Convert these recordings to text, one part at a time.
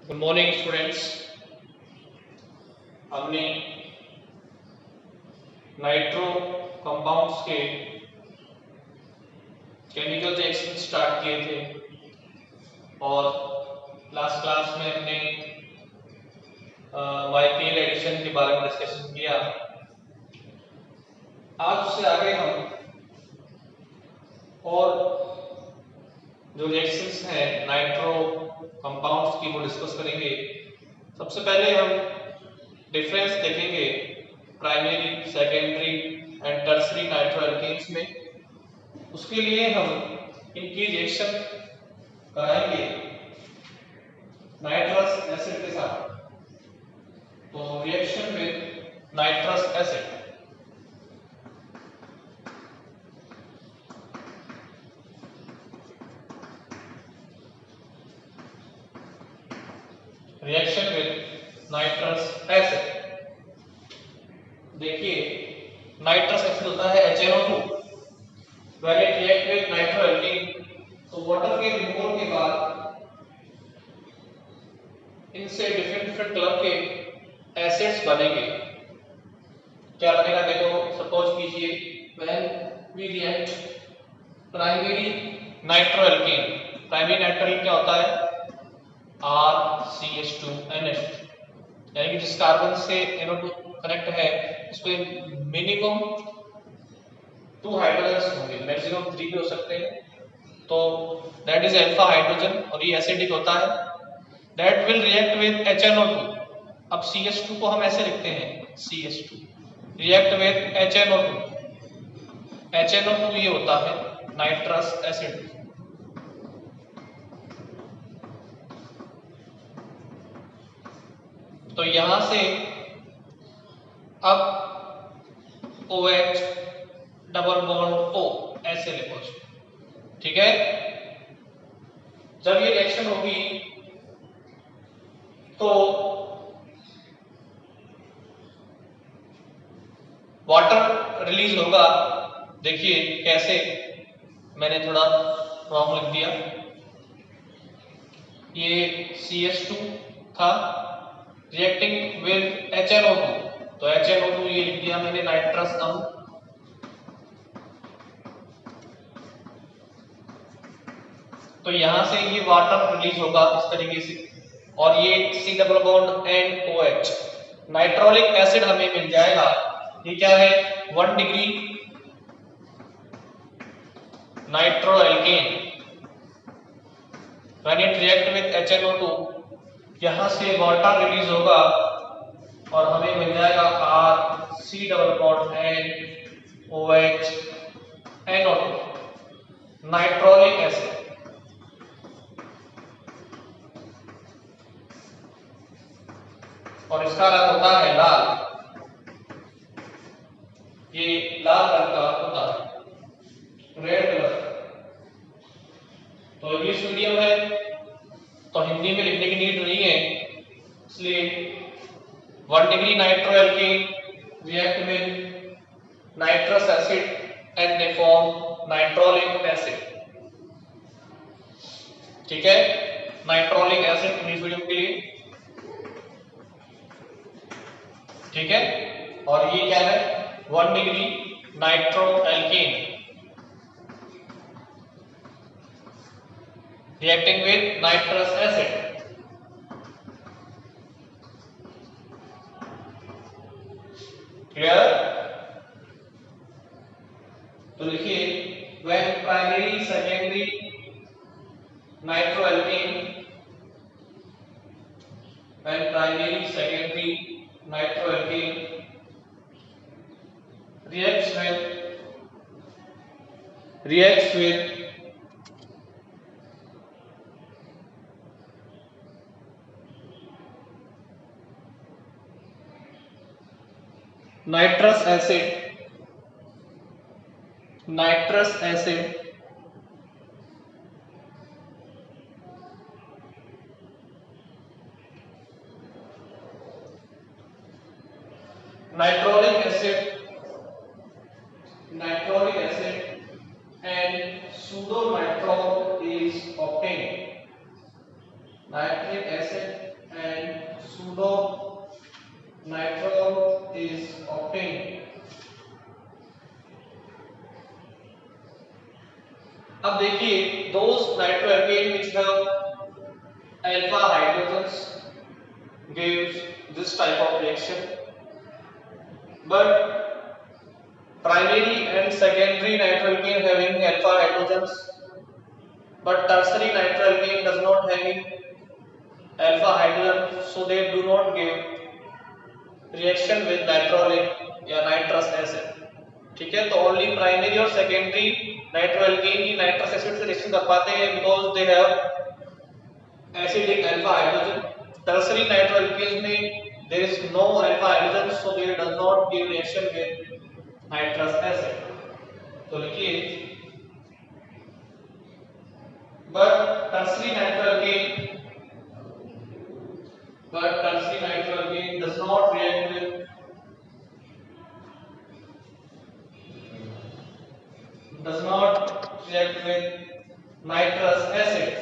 Good morning students. हमने nitro compounds के chemical reaction start किए थे और लास्ट क्लास में हमने माइकेल एडिशन के बारे में डिस्कशन किया। आज से आगे हम और जो रिएक्शंस हैं नाइट्रो कंपाउंड्स की वो डिस्कस करेंगे। सबसे पहले हम डिफरेंस देखेंगे primary, secondary and tertiary nitro alkanes में। उसके लिए हम इनकी रिएक्शन कराएंगे नाइट्रस एसिड के साथ। तो reaction with nitrous acid, reaction with nitrous acid. देखिए नाइट्रस एसिड होता है HNO2। When it react with nitro alkene, तो वाटर के रिमूवल के बाद इनसे डिफरेंट कलर के एसिड्स बनेंगे। क्या बनेगा देखो, सपोज कीजिए when we react primary nitro alkene. Primary nitro alkene क्या होता है? RCH2NH, यानी कि जिस कार्बन से NO2 कनेक्ट है उस पे मिनिमम 2 हाइड्रोजन्स होंगे, मैक्सिमम 3 भी हो सकते हैं। तो दैट इज अल्फा हाइड्रोजन और ये एसिडिक होता है। That will react with HNO2। अब CH2 को हम ऐसे लिखते हैं, CH2 react with HNO2। HNO2 ये होता है नाइट्रस एसिड। तो यहां से अब OH डबल बॉन्ड O ऐसे लिखो, ठीक है। जब ये रिएक्शन होगी तो वाटर रिलीज होगा। देखिए कैसे, मैंने थोड़ा रॉन्ग लिख दिया। ये CH2 था रिएक्टिंग विद HNO2, तो HNO2 ये लिख दिया मैंने नाइट्रस अम्ल। तो यहां से ये वाटर रिलीज होगा इस तरीके से, और ये C double bond and OH nitrolic acid हमें मिल जाएगा। ये क्या है? 1 degree nitro alkene. When it react with HNO2, यहां से वाटर रिलीज होगा और हमें मिल जाएगा RC double bond and OH NO2 nitrolic acid. और इसका रंग होता है लाल, ये लाल रंग का होता है, रेड कलर। तो इंग्लिश मीडियम है तो हिंदी में लिखने की नीड नहीं है, इसलिए 1 degree nitro alkene react with nitrous acid and they form nitrolic acid, ठीक है। नाइट्रोलिक एसिड इंग्लिश मीडियम के लिए, ठीक है। और ये क्या है? 1 degree nitro alkene reacting with nitrous acid. Clear? तो लिखिए when primary secondary nitro alkene, when primary secondary nitro alkene reacts with nitrous acid, nitrous acid nitrolic acid, nitrolic acid and pseudo nitrile is obtained. Nitric acid अब देखिए those nitroalkane which have alpha hydrogens gives this type of reaction, but primary and secondary nitroalkane having alpha hydrogens, but tertiary nitroalkane does not having alpha hydrogen, so they do not give reaction with nitrolic या nitrous acid. ठीक है, तो only primary और secondary nitroalkane की nitrous acid से reaction कर पाते हैं because they have acidic alpha hydrogen. Tertiary nitroalkane में there is no alpha hydrogen, so they does not give reaction with nitrous acid. तो लिखिए but tertiary nitroalkane does not react with nitrous acid.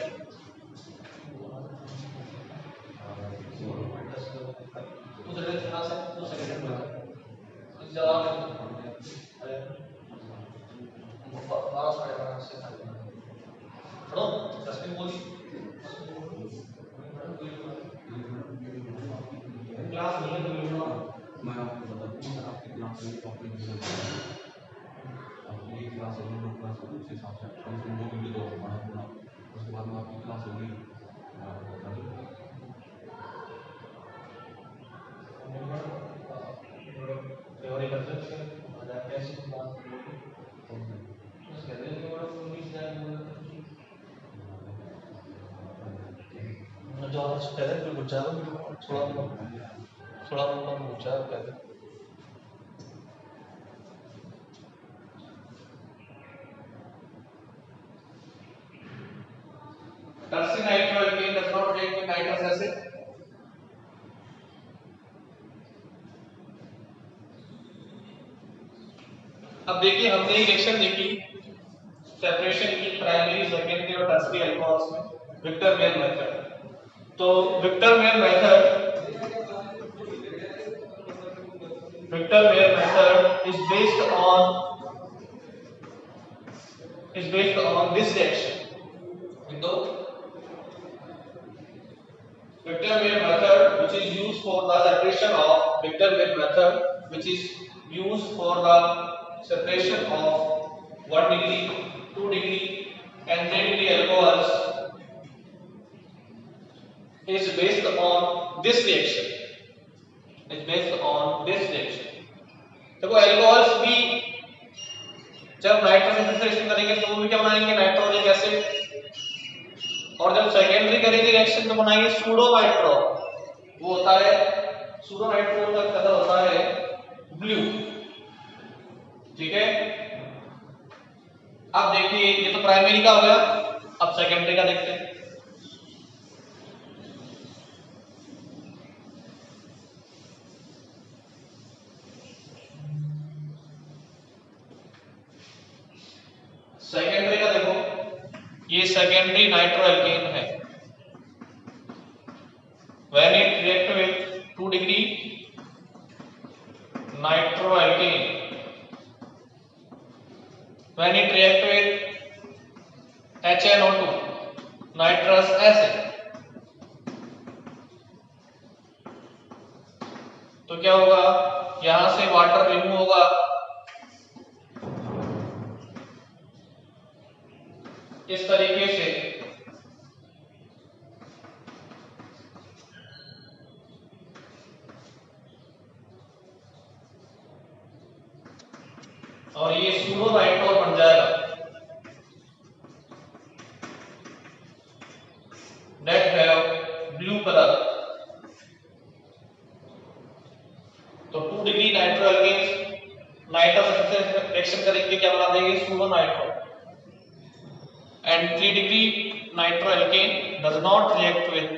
Class नहीं है तो मैं आपको बताता हूँ आपकी क्लास में टॉपिक आपकी क्लास होगी दो क्लास होगी उस हिसाब से कम से कम 2 वीडियो तो पढ़ा पूरा. उसके बाद में आपकी क्लास होगी थ्योरी कर सकते हैं कैसे बात करेंगे बस कहते हैं कि बड़ा पुलिस जाए जो आज कहते हैं कुछ ज़्यादा थोड़ा ऊंचा कहते हैं. Tertiary nitroalkane does not react with nitrous acid. अब देखिए हमने एक रिएक्शन देखी सेपरेशन की प्राइमरी सेकेंडरी और टर्सरी अल्कोहल्स में विक्टर मेयर मेथड. तो Victor Meyer method is based on this reaction. So Victor Meyer method which is used for the separation of Victor Meyer method which is used for the separation of 1 degree, 2 degree and 3 degree alcohols is based on this reaction. देखो alcohols भी जब nitrous acid से reaction करेंगे तो वो भी क्या बनाएंगे नाइट्रोलिक एसिड, और जब सेकेंडरी करेंगे रिएक्शन तो बनाएंगे सूडो नाइट्रो. वो होता है सूडो नाइट्रो का कलर होता है ब्लू. ठीक है, अब देखिए ये तो प्राइमरी का हो गया, अब सेकेंडरी का देखते हैं. सेकेंडरी का देखो, ये सेकेंडरी नाइट्रोएल्केन है. When it react with 2 degree nitroalkane, when it react with HNO2 nitrous acid, तो क्या होगा, यहां से वाटर रिमूव होगा, इस तरीके से और ये सूडो नाइट्रोल बन जाएगा. that have blue color. तो 2 डिग्री नाइट्रोएल्केन्स नाइट्रस एसिड से रिएक्शन करेंगे, क्या बना देंगे pseudo नाइट्रोल. and 3 degree nitroalkane does not react with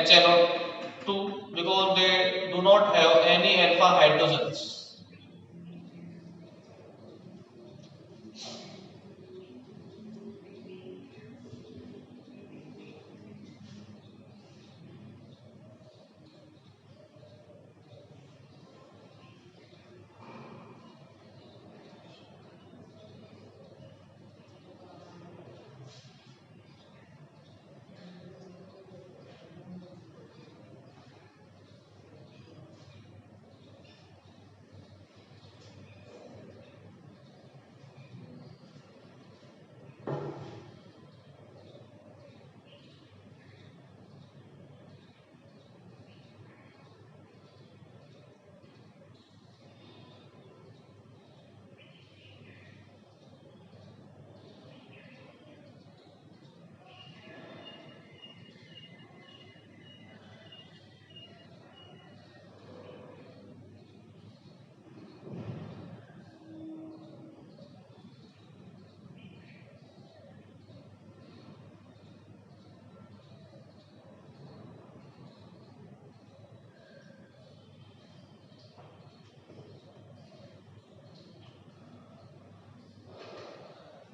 HNO2 because they do not have any alpha hydrogens.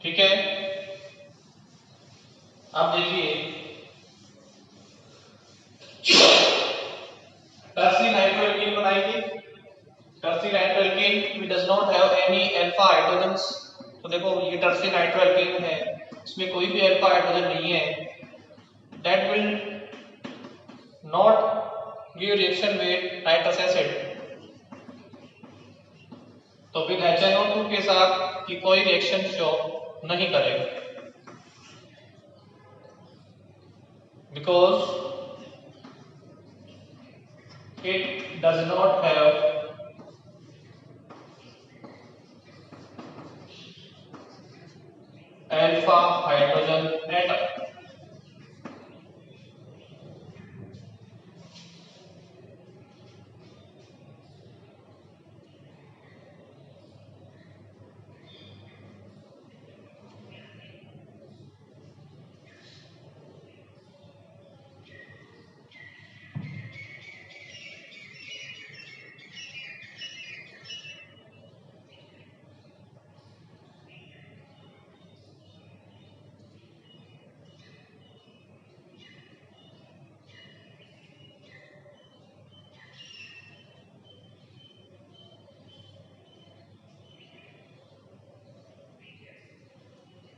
ठीक है, अब देखिए टर्सरी नाइट्रोएल्कीन बनाएंगे। Tertiary nitroalkene we does not have any alpha hydrogens. तो देखो ये टर्सरी नाइट्रोएल्कीन है, इसमें कोई भी अल्फा हाइड्रोजन नहीं है। That will not give reaction with nitrous acid. तो फिर HNO2 के साथ की कोई रिएक्शन शो नहीं करेगा, because it does not have alpha hydrogen atom।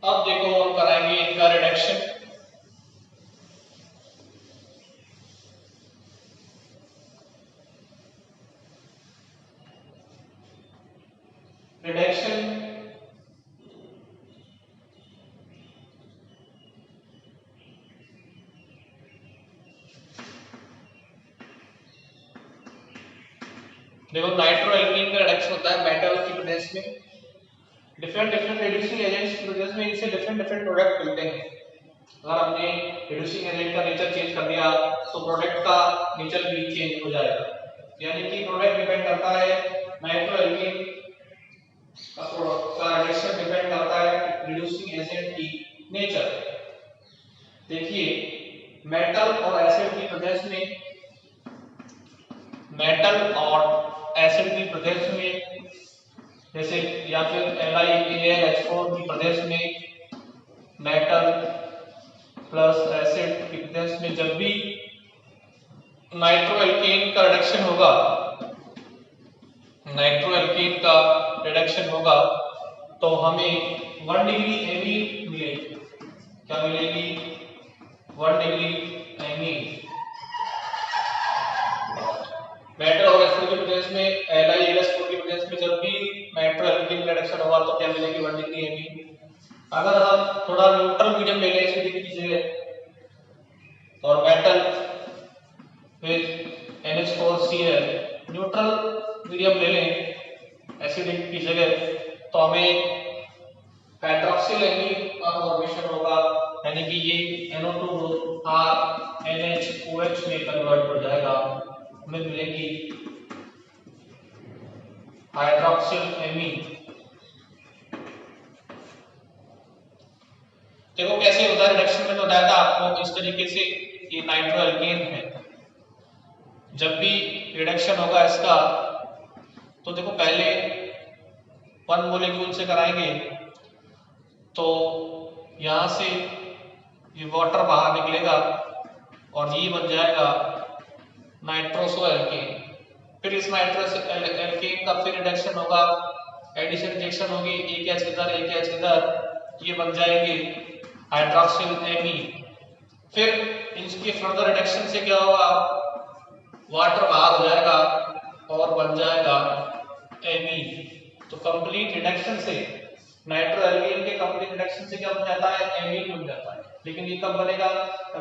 अब देखो हम कराएंगे इनका रिडक्शन। रिडक्शन देखो नाइट्रोएल्कीन का रिडक्शन होता है मेटल की प्रेजेंस में। डिफरेंट डिफरेंट रिड्यूसिंग एजेंट्स की प्रेजेंस में इनसे डिफरेंट डिफरेंट प्रोडक्ट मिलते हैं। अगर हमने रिड्यूसिंग एजेंट का नेचर चेंज कर दिया तो प्रोडक्ट का नेचर भी चेंज हो जाएगा। यानी कि प्रोडक्ट डिपेंड करता है नाइट्रोएल्कीन का रिडक्शन डिपेंड करता है रिड्यूसिंग एजेंट की नेचर। देखिए मेटल और एसिड की प्रेजेंस में, मेटल और एसिड की प्रेजेंस में जैसे या फिर LiAlH4 की प्रेजेंस में मेटल प्लस एसिड की प्रेजेंस में जब भी नाइट्रोएल्कीन का रिडक्शन होगा, नाइट्रोएल्कीन का रिडक्शन होगा तो हमें 1 डिग्री Me मिलेगी। क्या मिलेगी? 1 डिग्री Me। मेटल और एसिड की प्रेजेंस में LiAlH4 की प्रेजेंस में जब भी नाइट्रोएल्कीन रिडक्शन होगा तो क्या मिलेगी? 1 डिग्री Me। अगर हम थोड़ा न्यूट्रल मीडियम ले लें एसिडिक की जगह और metal with NH4Cl neutral medium ले लें एसिडिक की जगह तो हमें हाइड्रोक्सिल एमीन का फॉर्मेशन होगा। यानी कि ये NO2 ग्रुप RNHOH में कन्वर्ट हो जाएगा, हमें मिलेगी हाइड्रोक्सिल एमीन। देखो कैसे होता है रिडक्शन में, तो बताया था आपको इस तरीके से ये नाइट्रोएल्केन है। जब भी रिडक्शन होगा इसका तो देखो पहले 1 मॉलिक्यूल से कराएंगे तो यहां से ये वाटर बाहर निकलेगा और ये बन जाएगा नाइट्रोसो एल्केन। फिर इस नाइट्रोस एल्केन का फिर रिडक्शन होगा, एडिशन रिएक्शन होगी, एक एच इधर ये बन जाएंगे हाइड्रोक्सिल एमीन। फिर इनके फर्दर रिडक्शन से क्या होगा, वाटर बाहर हो जाएगा और बन जाएगा एमीन। तो कंप्लीट रिडक्शन से नाइट्रोएल्केन के कंप्लीट रिडक्शन से क्या बन जाता है? एमीन बन जाता है। लेकिन ये कब बनेगा?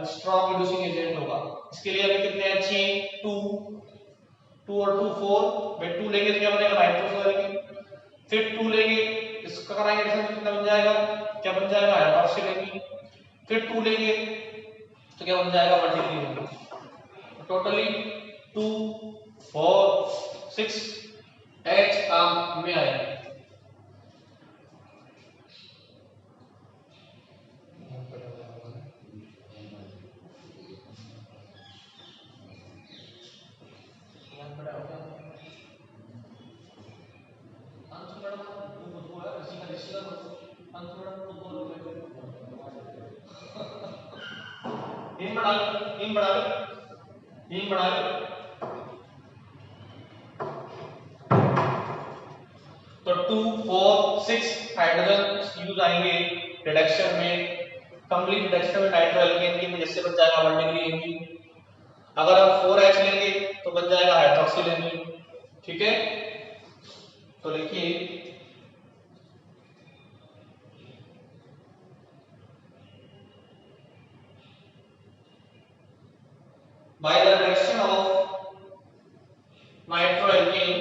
स्ट्रॉन्ग रिड्यूसिंग एजेंट होगा। इसके लिए अभी कितने एच चाहिए? 2 और 2 4 में 2 लेंगे तो क्या बनेगा? नाइट्रोसोएल्केन। फिर 2 लेंगे इसका कराएंगे रिडक्शन कितना बन जाएगा? क्या बन जाएगा? Hydroxyl amine. फिर 2 लेंगे तो क्या बन जाएगा? 1 डिग्री। टोटली 2 4 6 एच काम में आएंगे। तो 2 4 6 हाइड्रोजन यूज आएंगे रिडक्शन में, कंप्लीट रिडक्शन में नाइट्रो एल्केन की वजह से बन जाएगा 1 डिग्री एमजी। अगर हम 4H लेंगे तो बन जाएगा हाइड्रोक्सिल एमीन। ठीक है, तो लिखिए by the reduction of nitroalkane,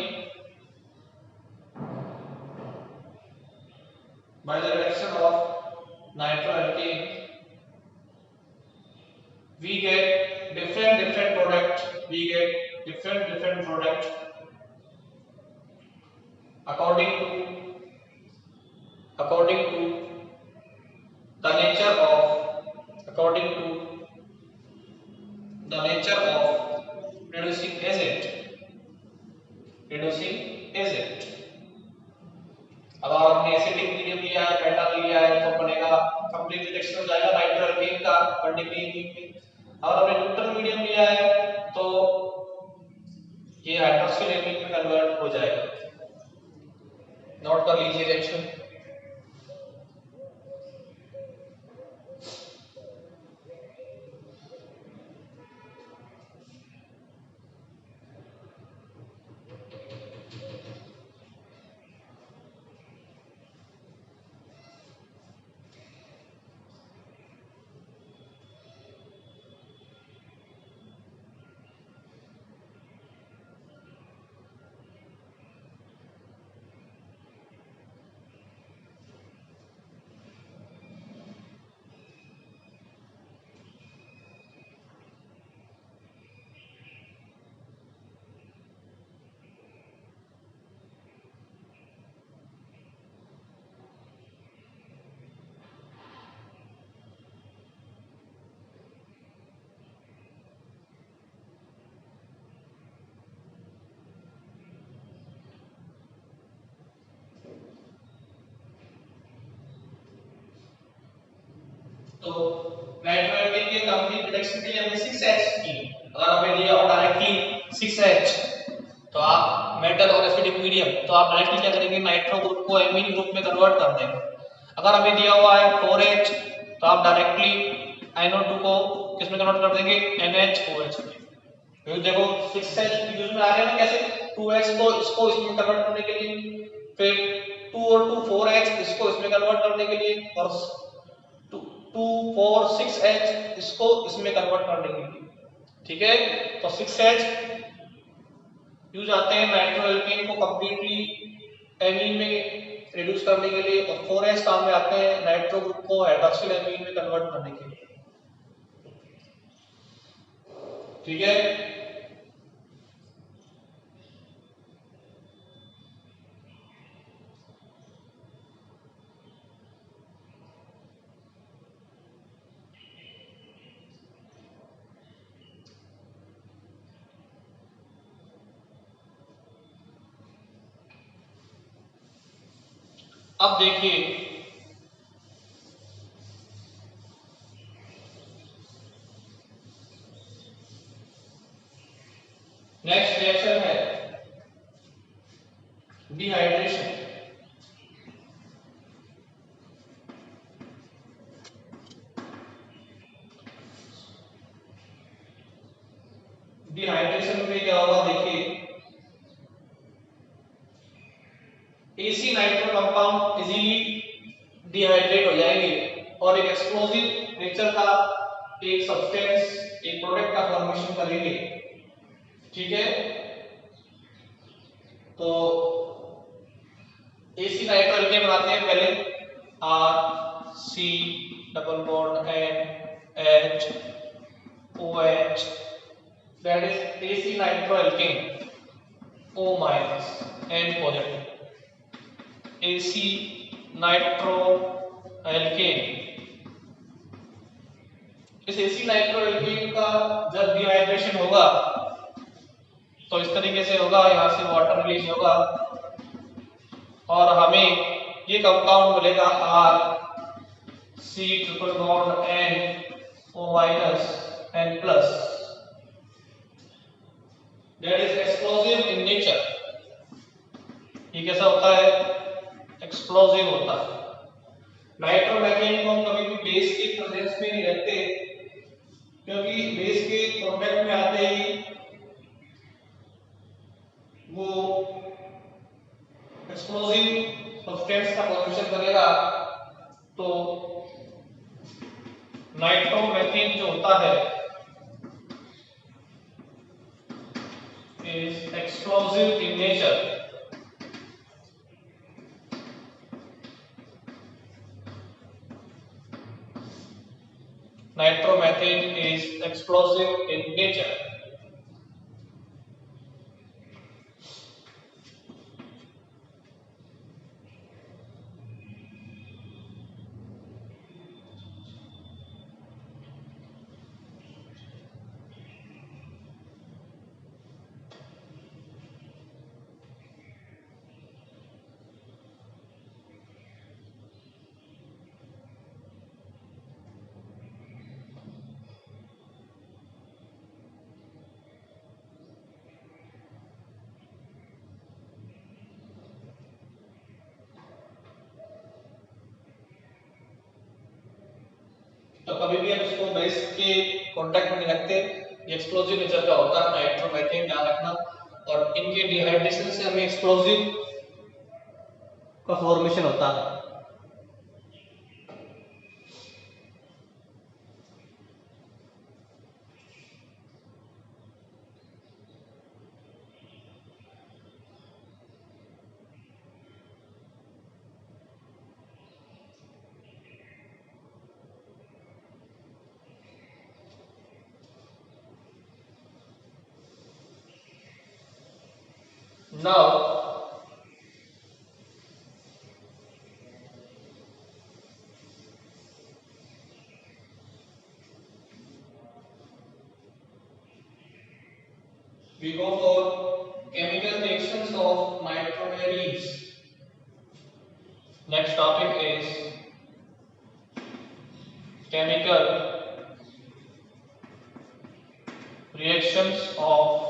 by the reduction of nitroalkane we get different product, we get different product according to the nature of reducing agent। अगर आपने एसिडिक मीडियम लिया है, मेटल लिया है तो बनेगा कंप्लीट रिडक्शन हो जाएगा नाइट्रोएल्केन का 1 डिग्री में। अगर आपने न्यूट्रल मीडियम लिया है तो ये हाइड्रोक्सिल एमीन में कन्वर्ट हो जाएगा। नोट कर लीजिए रिएक्शन। तो नाइट्रोएल्केन की कंप्लीट रिडक्शन के लिए हमने 6H की। अगर हमें दिया हो डायरेक्टली 6H तो आप मेटल और एसिडिक मीडियम तो आप डायरेक्टली क्या करेंगे, नाइट्रो ग्रुप को एमीन ग्रुप में कन्वर्ट कर देंगे। अगर हमें दिया हुआ है 4H तो आप डायरेक्टली NO2 को किस में कन्वर्ट कर देंगे, NHOH में। तो देखो 6H यूज में आ रहे हैं ना कैसे, 2H को इसको इसमें कन्वर्ट करने के लिए, फिर 2 और 2 4H इसको इसमें कन्वर्ट करने के लिए, और 2 4 6H इसको इसमें कन्वर्ट करने के लिए। ठीक है, तो 6H यूज आते हैं नाइट्रोएल्केन को कंप्लीटली एमीन में रिड्यूस करने के लिए, और 4H काम में आते हैं नाइट्रो ग्रुप को हाइड्रोक्सिल एमीन में कन्वर्ट करने के लिए। ठीक है, अब देखिए नेक्स्ट रिएक्शन है डिहाइड्रेशन। डिहाइड्रेशन में क्या होगा, देखिए AC nitro compound easily dehydrate हो जाएंगे और एक एक्सप्लोसिव नेचर का एक सब्सटेंस, एक प्रोडक्ट का फॉर्मेशन करेंगे। ठीक है, तो एसी नाइट्रो एल्केन बनाते हैं पहले, C double bond NH OH, that is AC nitro alkene, O minus N positive, AC nitro alkene. इस AC नाइट्रो एल्केन का जब डिहाइड्रेशन होगा तो इस तरीके से होगा, यहाँ से वाटर रिलीज होगा और हमें ये कंपाउंड मिलेगा R C triple bond N O minus N plus. That is explosive in nature. ये कैसा होता है? एक्सप्लोसिव होता है। नाइट्रोमेथेन को हम कभी भी बेस के प्रेजेंस में नहीं रखते, क्योंकि बेस के कांटेक्ट में आते ही वो एक्सप्लोसिव सब्सटेंस का फॉर्मेशन करेगा। तो नाइट्रोमेथेन जो होता है is explosive in nature. Nitromethane is explosive in nature. तो कभी भी हम इसको बेस के कांटेक्ट में नहीं रखते। ये एक्सप्लोसिव नेचर का होता है नाइट्रोमेथेन, ध्यान रखना। और इनके डिहाइड्रेशन से हमें एक्सप्लोसिव का फॉर्मेशन होता है। Now we go for chemical reactions of nitroarenes. Next topic is chemical reactions of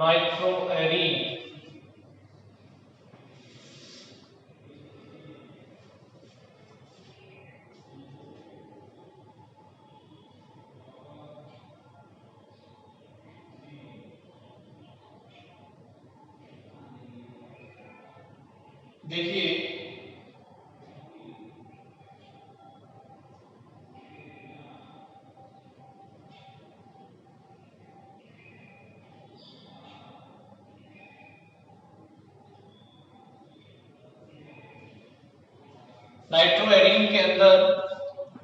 nitroarene. देखिए नाइट्रोएरीन के अंदर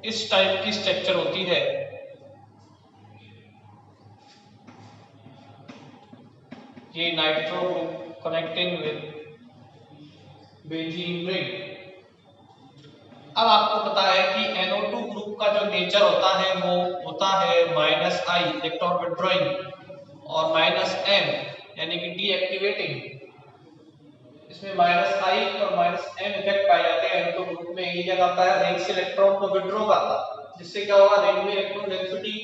इस टाइप की स्ट्रक्चर होती है। ये nitro connecting with benzene ring. अब आपको पता है कि NO2 ग्रुप का जो नेचर होता है वो होता है -I इलेक्ट्रॉन विथड्रॉइंग और -M यानी कि डीएक्टिवेटिंग। इसमें -I और -M इफेक्ट पाए जाते हैं NO2 ग्रुप में। ये क्या करता है? रिंग से इलेक्ट्रॉन को विथड्रॉ करता है, जिससे क्या होगा? रिंग में इलेक्ट्रॉन डेंसिटी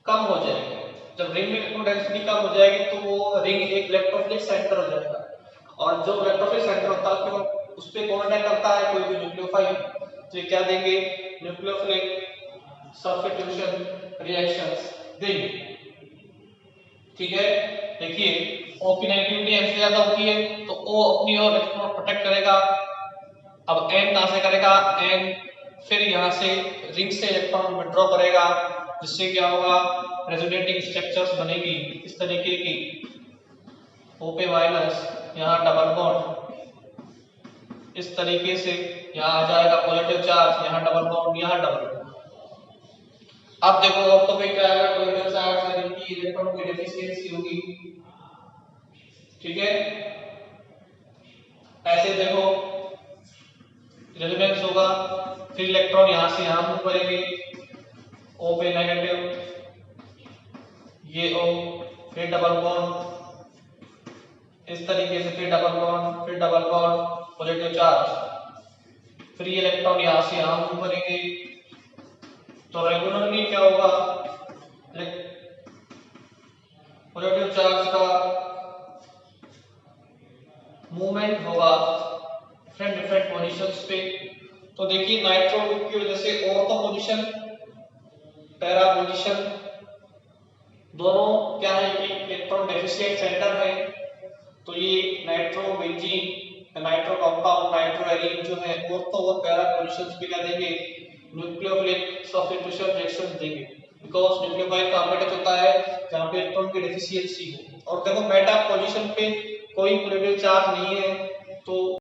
कम हो जाएगी। जब रिंग में इलेक्ट्रॉन डेंसिटी कम हो जाएगी तो वो रिंग एक इलेक्ट्रोफिलिक सेंटर हो जाएगा, और जो इलेक्ट्रोफिलिक सेंटर होता है उस पे कौन अटैक करता है? कोई भी न्यूक्लियोफाइल। तो ये क्या देंगे? न्यूक्लियोफिलिक सब्स्टिट्यूशन रिएक्शंस देंगे। ठीक है, देखिए O की नेगेटिविटी M से ज्यादा होती है तो O अपनी ओर इलेक्ट्रॉन प्रोटेक्ट करेगा। अब N कहां से करेगा? N फिर यहां से रिंग से इलेक्ट्रॉन विथड्रॉ करेगा, जिससे क्या होगा? रेजोनेटिंग स्ट्रक्चर्स बनेगी इस तरीके की। O पे माइनस, यहाँ डबल बॉन्ड इस तरीके से, यहाँ आ जाएगा पॉजिटिव चार्ज, यहाँ डबल बॉन्ड, यहाँ डबल बॉन्ड। अब देखो ऑप्टो पे क्या आएगा? पॉजिटिव चार्ज से रिंग की इलेक्ट्रॉन की डेफिशिएंसी होगी। ठीक है, ऐसे देखो रेजोनेंस होगा, फिर इलेक्ट्रॉन यहां से यहां मूव करेंगे। O पे नेगेटिव, ये O, फिर डबल बॉन्ड, इस तरीके से, फिर double bond, positive charge, free electron यहाँ से यहाँ मूव करेंगे। तो रेगुलरली क्या होगा, पॉजिटिव चार्ज का मूवमेंट होगा डिफरेंट डिफरेंट पोजीशंस पे। तो देखिए नाइट्रो की वजह से ऑर्थो पोजीशन, पैरा पोजीशन दोनों क्या है कि इलेक्ट्रॉन डेफिशिएंट सेंटर है। तो ये nitro benzene, nitro compound, nitro arene जो है ऑर्थो और पैरा पोजीशंस पे क्या देंगे, न्यूक्लियोफिलिक सब्स्टिट्यूशन रिएक्शंस देंगे, बिकॉज़ न्यूक्लियोफाइल का अटैच होता है जहां पे इलेक्ट्रॉन की डेफिशिएंसी हो। और देखो मेटा पोजीशन पे कोई पॉजिटिव चार्ज नहीं है, तो